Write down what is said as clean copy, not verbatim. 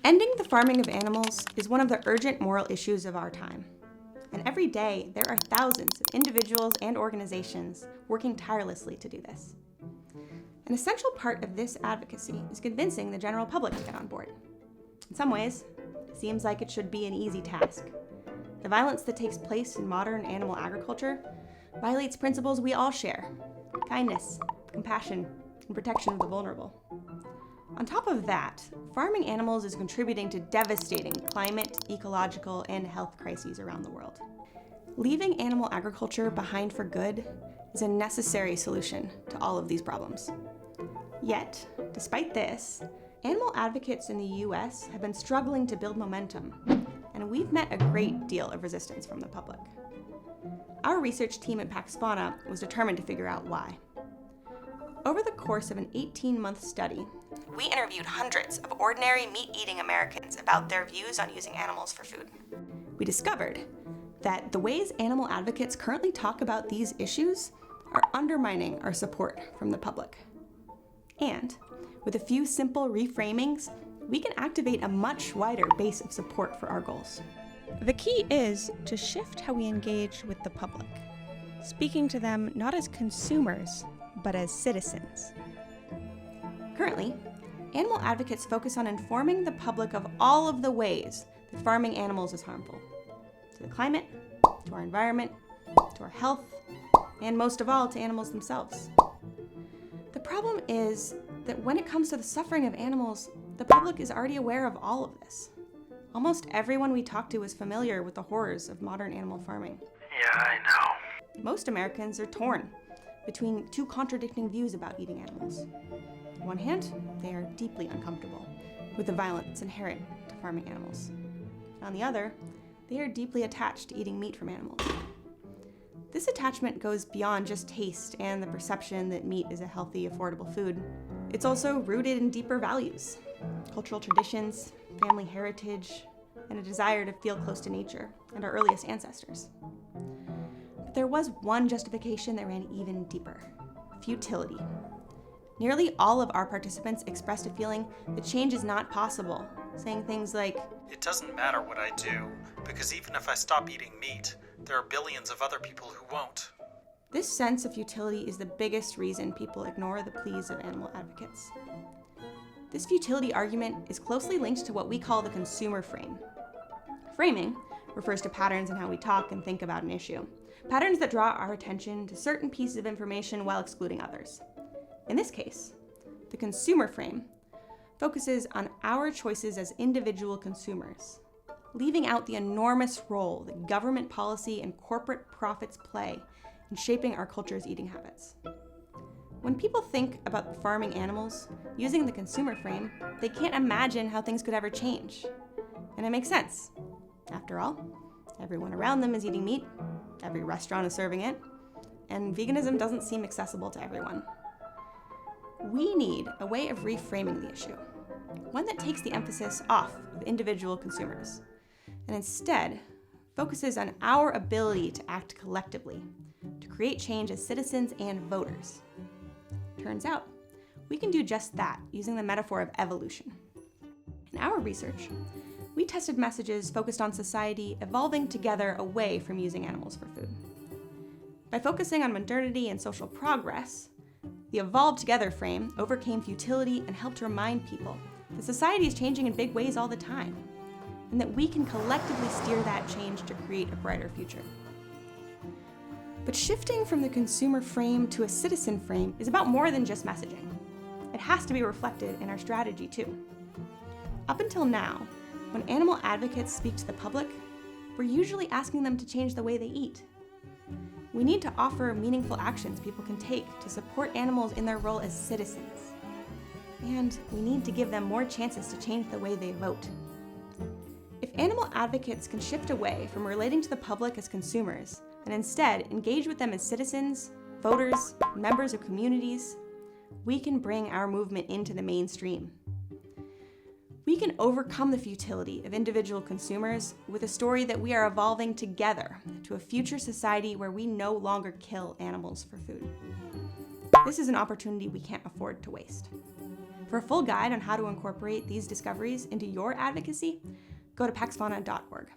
Ending the farming of animals is one of the urgent moral issues of our time. And every day, there are thousands of individuals and organizations working tirelessly to do this. An essential part of this advocacy is convincing the general public to get on board. In some ways, it seems like it should be an easy task. The violence that takes place in modern animal agriculture violates principles we all share: kindness, compassion, and protection of the vulnerable. On top of that, farming animals is contributing to devastating climate, ecological, and health crises around the world. Leaving animal agriculture behind for good is a necessary solution to all of these problems. Yet, despite this, animal advocates in the US have been struggling to build momentum, and we've met a great deal of resistance from the public. Our research team at Pax Fauna was determined to figure out why. Over the course of an 18-month study, we interviewed hundreds of ordinary meat-eating Americans about their views on using animals for food. We discovered that the ways animal advocates currently talk about these issues are undermining our support from the public. And with a few simple reframings, we can activate a much wider base of support for our goals. The key is to shift how we engage with the public, speaking to them not as consumers, but as citizens. Currently, animal advocates focus on informing the public of all of the ways that farming animals is harmful to the climate, to our environment, to our health, and most of all, to animals themselves. The problem is that when it comes to the suffering of animals, the public is already aware of all of this. Almost everyone we talk to is familiar with the horrors of modern animal farming. Yeah, I know. Most Americans are torn between two contradicting views about eating animals. On one hand, they are deeply uncomfortable with the violence inherent to farming animals. On the other, they are deeply attached to eating meat from animals. This attachment goes beyond just taste and the perception that meat is a healthy, affordable food. It's also rooted in deeper values, cultural traditions, family heritage, and a desire to feel close to nature and our earliest ancestors. But there was one justification that ran even deeper: futility. Nearly all of our participants expressed a feeling that change is not possible, saying things like, "It doesn't matter what I do, because even if I stop eating meat, there are billions of other people who won't." This sense of futility is the biggest reason people ignore the pleas of animal advocates. This futility argument is closely linked to what we call the consumer frame. Framing refers to patterns in how we talk and think about an issue, patterns that draw our attention to certain pieces of information while excluding others. In this case, the consumer frame focuses on our choices as individual consumers, leaving out the enormous role that government policy and corporate profits play in shaping our culture's eating habits. When people think about farming animals using the consumer frame, they can't imagine how things could ever change. And it makes sense. After all, everyone around them is eating meat, every restaurant is serving it, and veganism doesn't seem accessible to everyone. We need a way of reframing the issue, one that takes the emphasis off of individual consumers, and instead focuses on our ability to act collectively, to create change as citizens and voters. Turns out, we can do just that using the metaphor of evolution. In our research, we tested messages focused on society evolving together away from using animals for food. By focusing on modernity and social progress, the evolved together frame overcame futility and helped remind people that society is changing in big ways all the time, and that we can collectively steer that change to create a brighter future. But shifting from the consumer frame to a citizen frame is about more than just messaging. It has to be reflected in our strategy too. Up until now, when animal advocates speak to the public, we're usually asking them to change the way they eat. We need to offer meaningful actions people can take to support animals in their role as citizens. And we need to give them more chances to change the way they vote. If animal advocates can shift away from relating to the public as consumers and instead engage with them as citizens, voters, and members of communities, we can bring our movement into the mainstream. We can overcome the futility of individual consumers with a story that we are evolving together to a future society where we no longer kill animals for food. This is an opportunity we can't afford to waste. For a full guide on how to incorporate these discoveries into your advocacy, go to paxfauna.org.